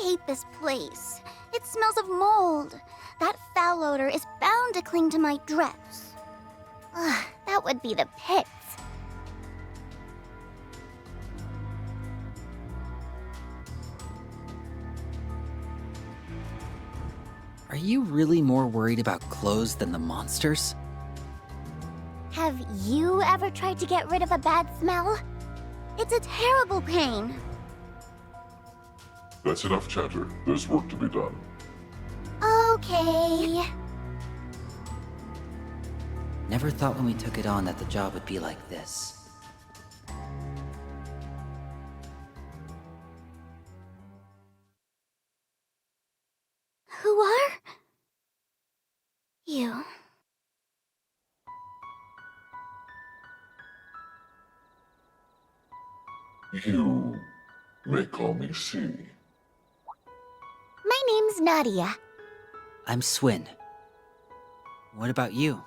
hate this place. It smells of mold. That foul odor is bound to cling to my dress. Ugh, that would be the pits. Are you really more worried about clothes than the monsters? Have you ever tried to get rid of a bad smell? It's a terrible pain. That's enough chatter. There's work to be done. Okay. Never thought when we took it on that the job would be like this. Who are you? You may call me C. My name's Nadia. I'm Swin. What about you?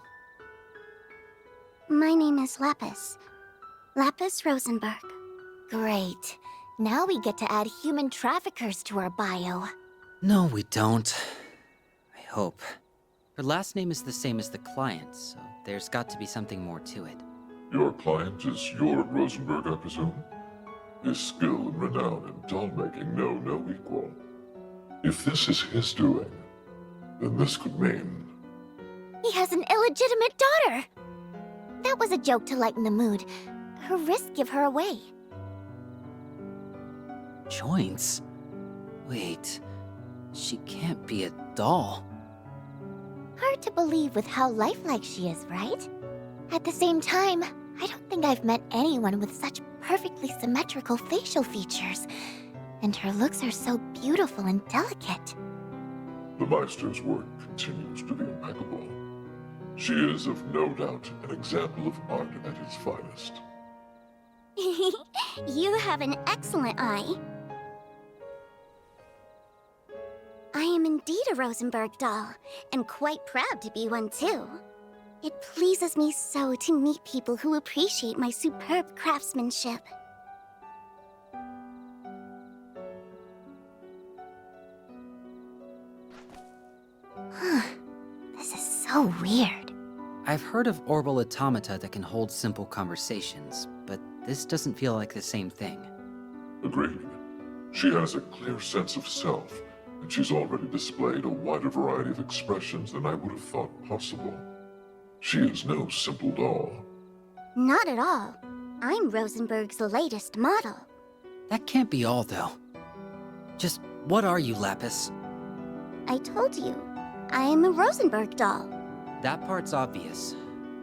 My name is Lapis. Lapis Rosenberg. Great. Now we get to add human traffickers to our bio. No, we don't. I hope. Her last name is the same as the client, so there's got to be something more to it. Your client is your Rosenberg, I presume? His skill and renown in doll-making know no equal. If this is his doing, then this could mean... He has an illegitimate daughter! That was a joke to lighten the mood. Her wrists give her away. Joints? Wait, she can't be a doll. Hard to believe with how lifelike she is, right? At the same time, I don't think I've met anyone with such perfectly symmetrical facial features. And her looks are so beautiful and delicate. The Meister's work continues to be impeccable. She is, of no doubt, an example of art at its finest. You have an excellent eye. I am indeed a Rosenberg doll, and quite proud to be one too. It pleases me so to meet people who appreciate my superb craftsmanship. This is so weird. I've heard of orbal automata that can hold simple conversations, but this doesn't feel like the same thing. Agreed. She has a clear sense of self, and she's already displayed a wider variety of expressions than I would have thought possible. She is no simple doll. Not at all. I'm Rosenberg's latest model. That can't be all, though. Just what are you, Lapis? I told you, I am a Rosenberg doll. That part's obvious.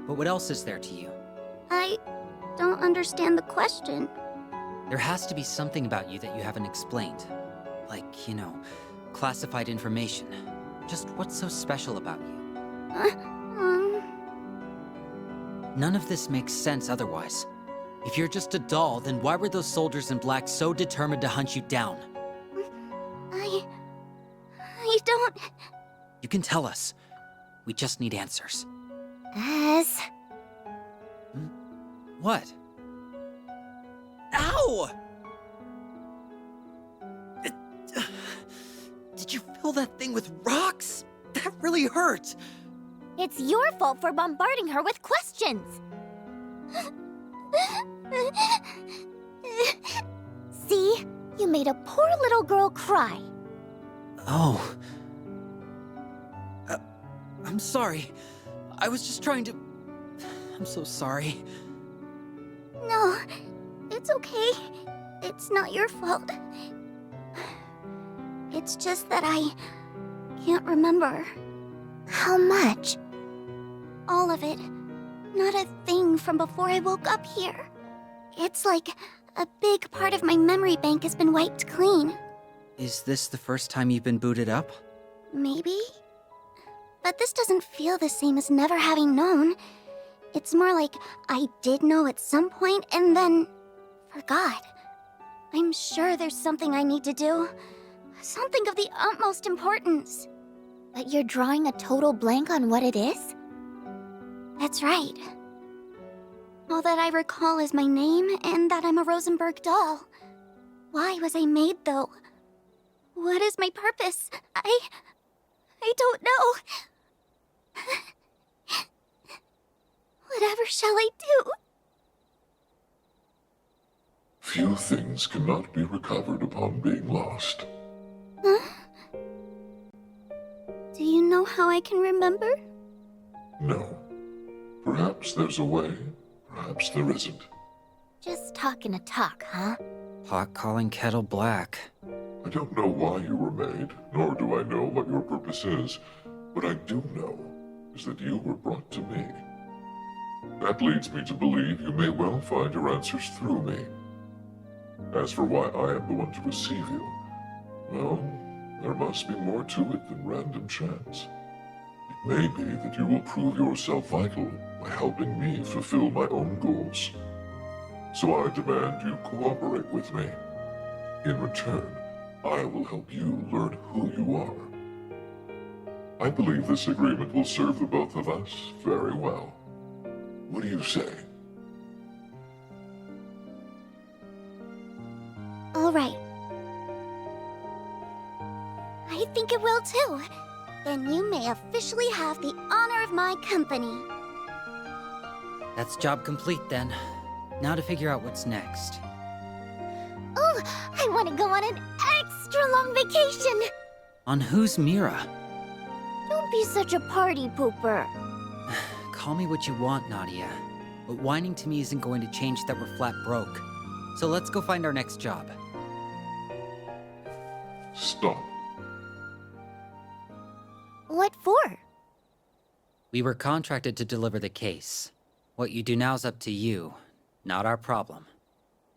But what else is there to you? I don't understand the question. There has to be something about you that you haven't explained. Like, classified information. Just what's so special about you? None of this makes sense otherwise. If you're just a doll, then why were those soldiers in black so determined to hunt you down? I don't... You can tell us. We just need answers. As... What? Ow! Did you fill that thing with rocks? That really hurt! It's your fault for bombarding her with questions! See? You made a poor little girl cry. Oh. I'm sorry. I was just trying to... I'm so sorry. No, it's okay. It's not your fault. It's just that I can't remember. How much? All of it. Not a thing from before I woke up here. It's like a big part of my memory bank has been wiped clean. Is this the first time you've been booted up? Maybe? But this doesn't feel the same as never having known. It's more like I did know at some point and then forgot. I'm sure there's something I need to do. Something of the utmost importance. But you're drawing a total blank on what it is? That's right. All that I recall is my name and that I'm a Rosenberg doll. Why was I made, though? What is my purpose? I don't know. Whatever shall I do? Few things cannot be recovered upon being lost. Huh? Do you know how I can remember? No. Perhaps there's a way, perhaps there isn't. Just talking to talk, huh? Pot calling kettle black. I don't know why you were made, nor do I know what your purpose is. What I do know is that you were brought to me. That leads me to believe you may well find your answers through me. As for why I am the one to receive you, well, there must be more to it than random chance. It may be that you will prove yourself vital by helping me fulfill my own goals. So I demand you cooperate with me. In return, I will help you learn who you are. I believe this agreement will serve the both of us very well. What do you say? All right. I think it will too. Then you may officially have the honor of my company. That's job complete then. Now to figure out what's next. Oh, I want to go on an extra long vacation. On whose Mira? Don't be such a party pooper. Call me what you want, Nadia. But whining to me isn't going to change that we're flat broke. So let's go find our next job. Stop. What for? We were contracted to deliver the case. What you do now is up to you, not our problem.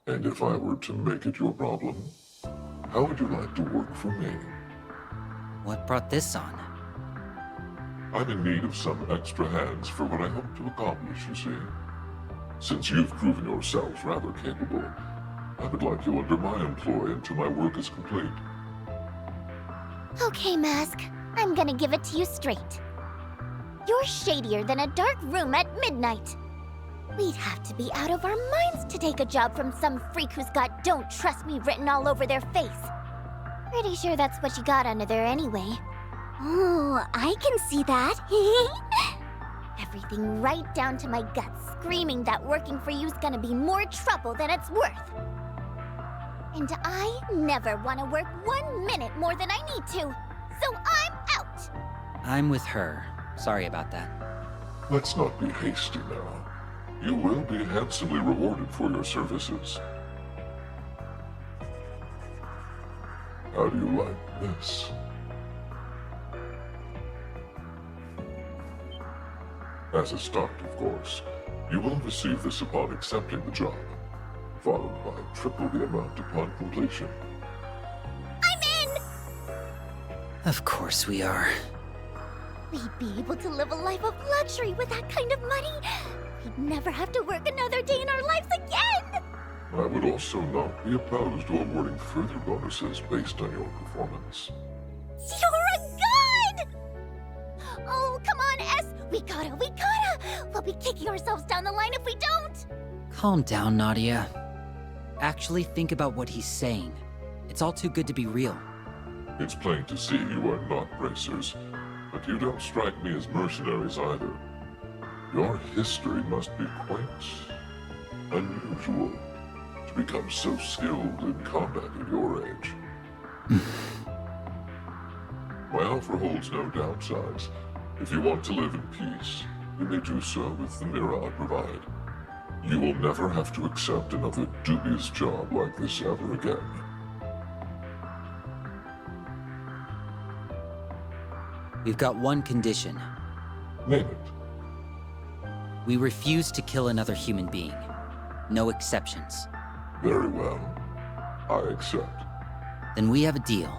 And if I were to make it your problem, how would you like to work for me? What brought this on? I'm in need of some extra hands for what I hope to accomplish, you see. Since you've proven yourself rather capable, I would like you under my employ until my work is complete. Okay, Mask. I'm gonna give it to you straight. You're shadier than a dark room at midnight. We'd have to be out of our minds to take a job from some freak who's got "Don't Trust Me" written all over their face. Pretty sure that's what you got under there anyway. Oh, I can see that. Everything right down to my guts screaming that working for you's gonna be more trouble than it's worth. And I never want to work 1 minute more than I need to, so I'm out! I'm with her. Sorry about that. Let's not be hasty now. You will be handsomely rewarded for your services. How do you like this? As a start, of course, you will receive this upon accepting the job, followed by triple the amount upon completion. I'm in! Of course we are. We'd be able to live a life of luxury with that kind of money. We'd never have to work another day in our lives again! I would also not be opposed to awarding further bonuses based on your performance. You're a god! Oh, come on, S! We gotta! We'll be kicking ourselves down the line if we don't! Calm down, Nadia. Actually think about what he's saying. It's all too good to be real. It's plain to see you are not bracers, but you don't strike me as mercenaries either. Your history must be quite unusual to become so skilled in combat at your age. My offer holds no downsides. If you want to live in peace, you may do so with the mirror I provide. You will never have to accept another dubious job like this ever again. We've got one condition. Name it. We refuse to kill another human being. No exceptions. Very well. I accept. Then we have a deal.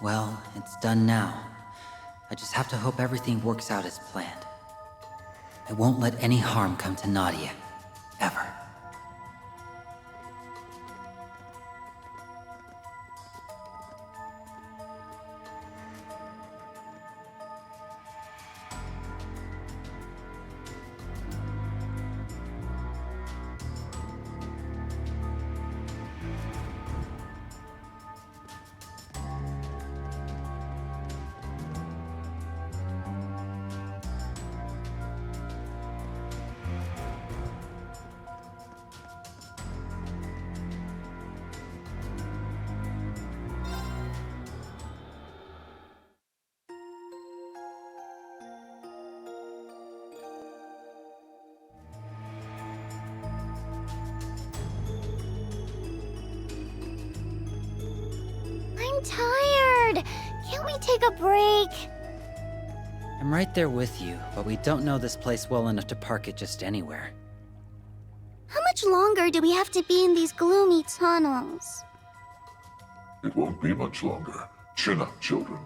Well, it's done now. I just have to hope everything works out as planned. I won't let any harm come to Nadia. Ever. I'm tired. Can't we take a break? I'm right there with you, but we don't know this place well enough to park it just anywhere. How much longer do we have to be in these gloomy tunnels? It won't be much longer. Chin up, children.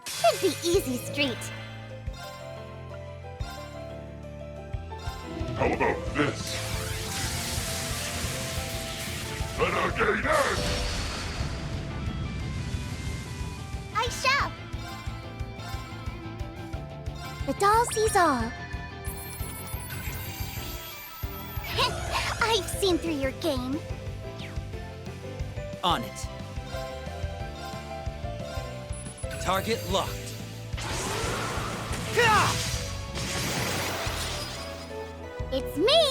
Should be easy street. How about this? Renegade! I shall. The doll sees all. I've seen through your game. On it. Target locked. Gah! It's me!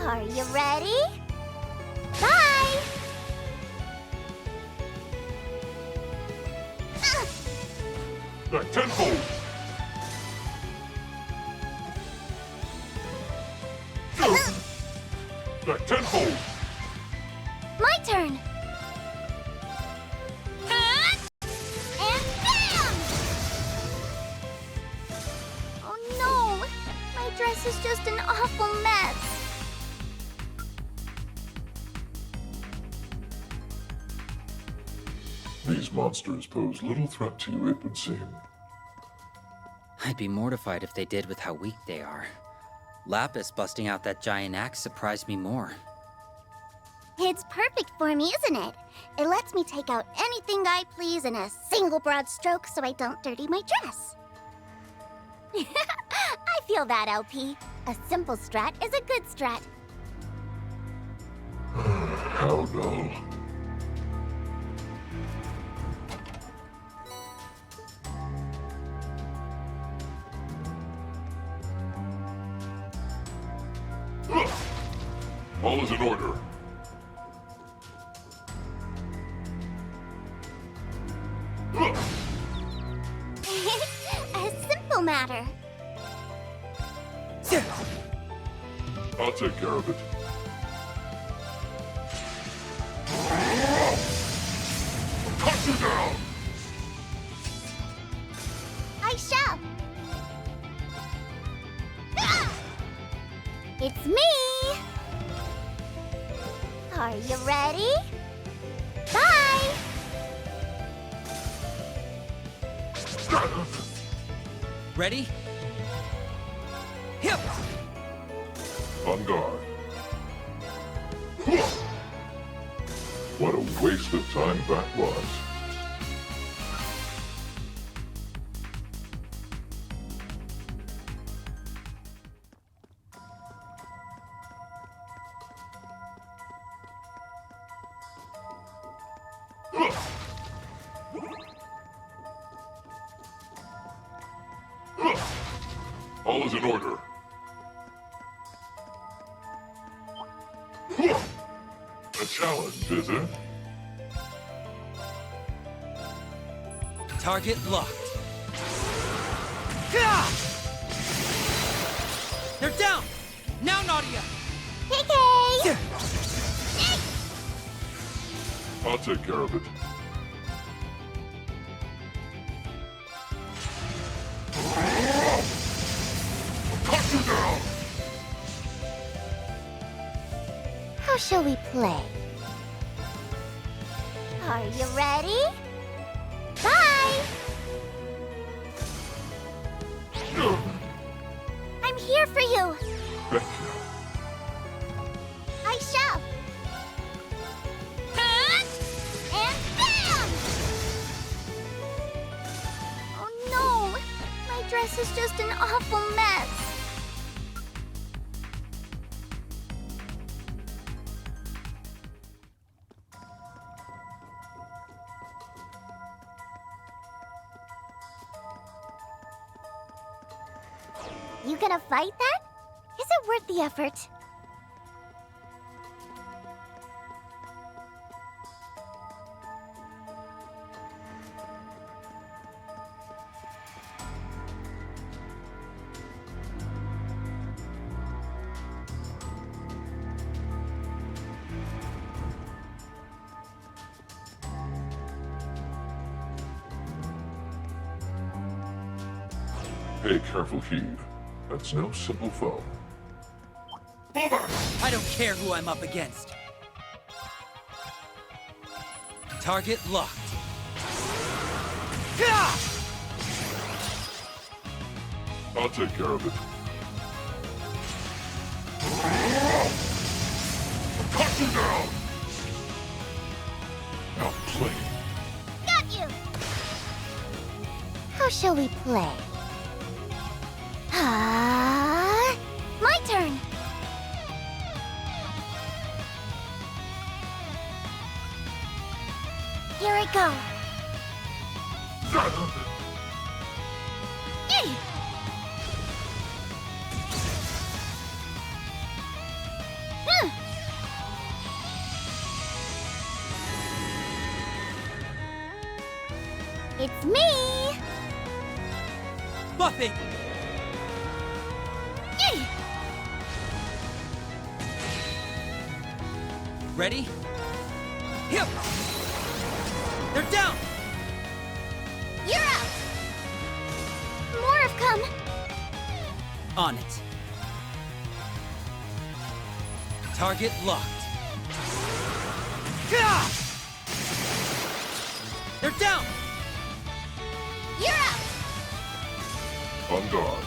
Are you ready? Bye! Back tenfold! Back tenfold! My turn! And bam! Oh no! My dress is just an awful mess. These monsters pose little threat to you, it would seem. I'd be mortified if they did with how weak they are. Lapis busting out that giant axe surprised me more. It's perfect for me, isn't it? It lets me take out anything I please in a single broad stroke so I don't dirty my dress. I feel that, LP. A simple strat is a good strat. How dull. All is in order. A simple matter. I'll take care of it. Cut you down! I shall. Ah! It's me! Are you ready? Bye! Ready? Hip! On guard. What a waste of time that was. All is in order. A challenge, is it? Target locked. Gah! They're down! Now, Nadia! PK! I'll take care of it. Cut you down! How shall we play? Are you ready? Bye! I'm here for you! Thank you. I shall! And bam! Oh no! My dress is just an awful mess. You gonna fight that? Is it worth the effort? Pay careful heed. That's no simple foe. I don't care who I'm up against. Target locked. I'll take care of it. Cut you down! Now play. Got you! How shall we play? My turn! Here I go. Yay! It's me! Buffy! Yay! Ready? Here! They're down! You're out! More have come. On it. Target locked. They're down! You're out! On guard.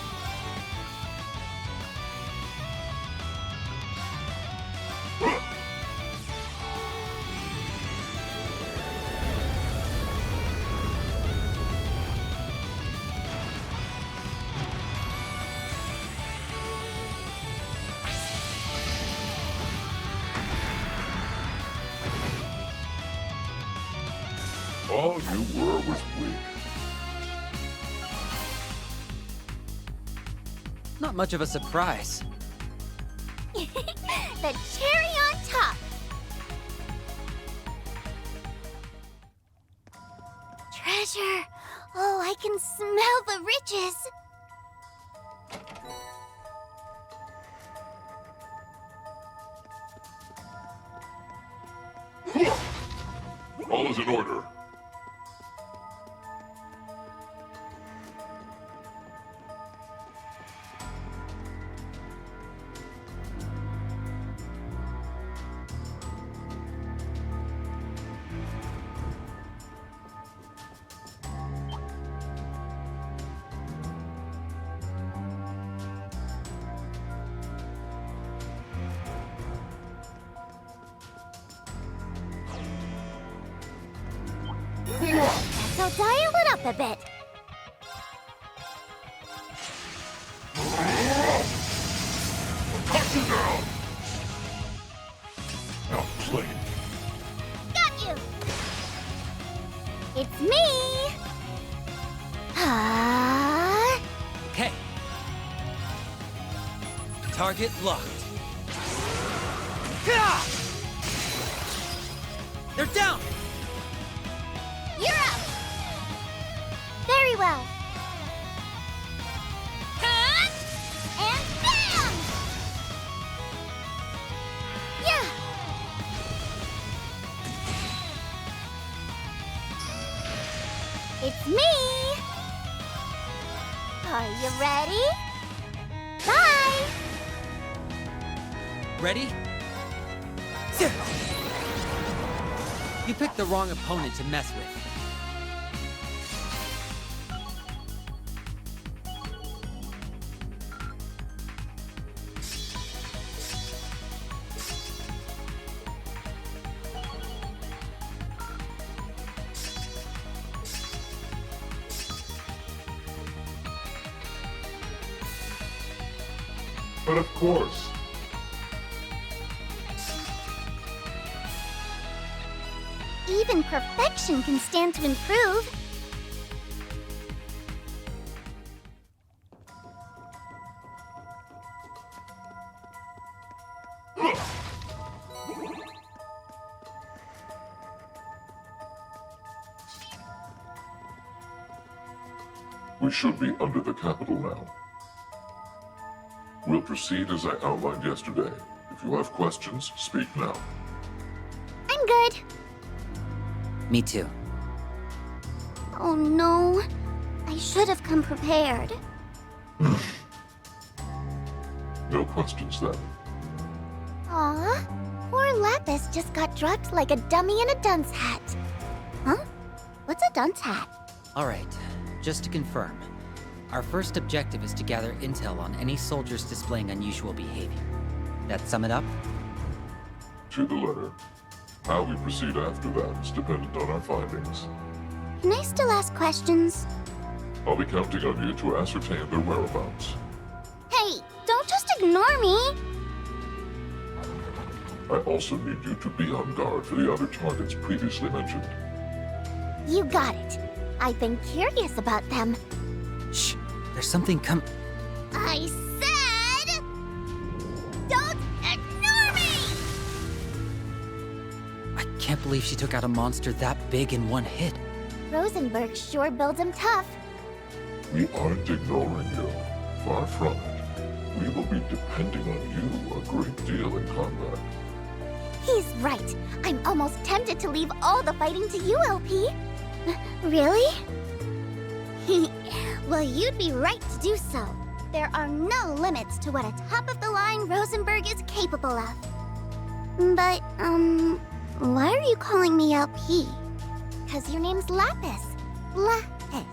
All you were was weak. Not much of a surprise. The cherry on top. Treasure. Oh, I can smell the riches. All is in order. So dial it up a bit. Cut you down! Now play. Got you! It's me! Okay. Target locked. They're down! You're out! Very well. Cut! And bam! Yeah! It's me! Are you ready? Bye! Ready? You picked the wrong opponent to mess with. But of course. Even perfection can stand to improve. We should be under the capital now. We'll proceed as I outlined yesterday. If you have questions, speak now. I'm good. Me too. Oh no. I should have come prepared. No questions then. Aw, poor Lapis just got dropped like a dummy in a dunce hat. Huh? What's a dunce hat? Alright, just to confirm. Our first objective is to gather intel on any soldiers displaying unusual behavior. That sum it up? To the letter. How we proceed after that is dependent on our findings. Can I still ask questions? I'll be counting on you to ascertain their whereabouts. Hey, don't just ignore me! I also need you to be on guard for the other targets previously mentioned. You got it. I've been curious about them. Shh, there's something I said... Don't ignore me! I can't believe she took out a monster that big in one hit. Rosenberg sure builds him tough. We aren't ignoring you. Far from it. We will be depending on you a great deal in combat. He's right. I'm almost tempted to leave all the fighting to you, LP. Really? Well, you'd be right to do so. There are no limits to what a top-of-the-line Rosenberg is capable of. But, why are you calling me LP? 'Cause your name's Lapis. Lapis.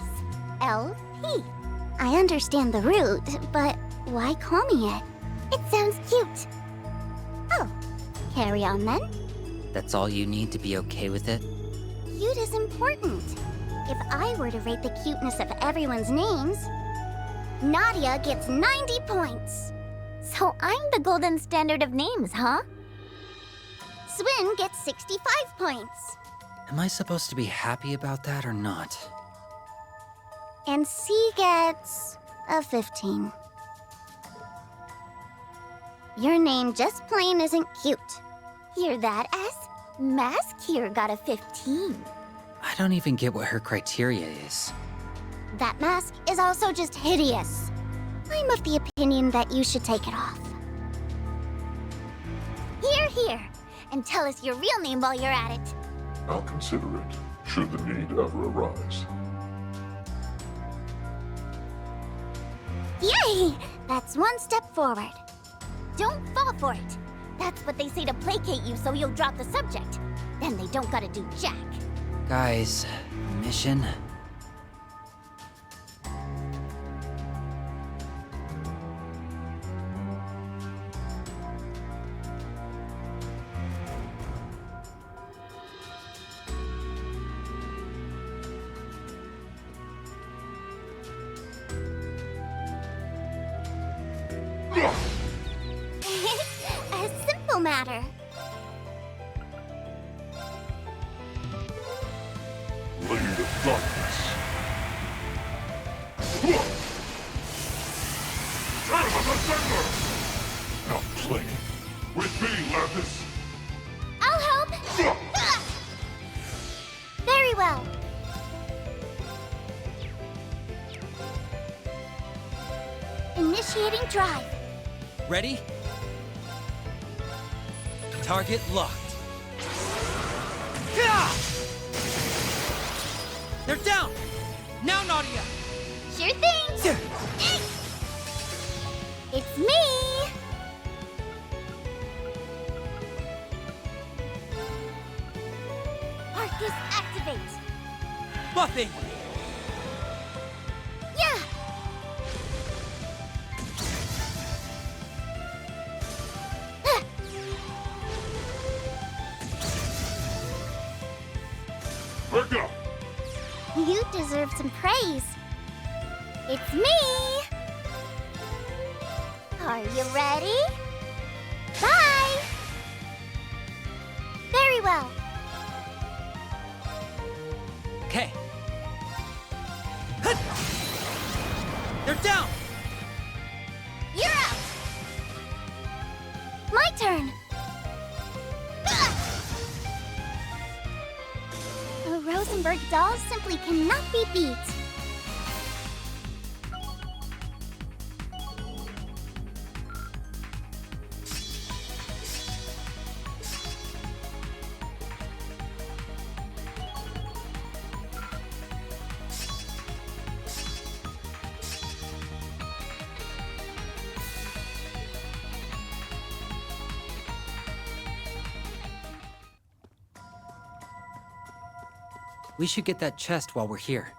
LP. I understand the root, but why call me it? It sounds cute. Oh, carry on then. That's all you need to be okay with it? Cute is important. If I were to rate the cuteness of everyone's names, Nadia gets 90 points. So I'm the golden standard of names, huh? Swin gets 65 points. Am I supposed to be happy about that or not? And C gets a 15. Your name just plain isn't cute. Hear that, S? Mask here got a 15. I don't even get what her criteria is. That mask is also just hideous. I'm of the opinion that you should take it off. Here. And tell us your real name while you're at it. I'll consider it, should the need ever arise. Yay! That's one step forward. Don't fall for it. That's what they say to placate you so you'll drop the subject. Then they don't gotta do jack. Guys, mission? A simple matter. Blade of darkness. Turn of the Thunder! Now play with me, Lapis. I'll help. Very well. Initiating drive. Ready? Target locked. Gah! They're down! Now, Nadia! Sure thing. It's me. Arcus activate. Buffing! Yeah. Back up! You deserve some praise. It's me. Are you ready? Bye. Very well. Okay. They're down! You're out. My turn. The Rosenberg doll simply cannot be beat. We should get that chest while we're here.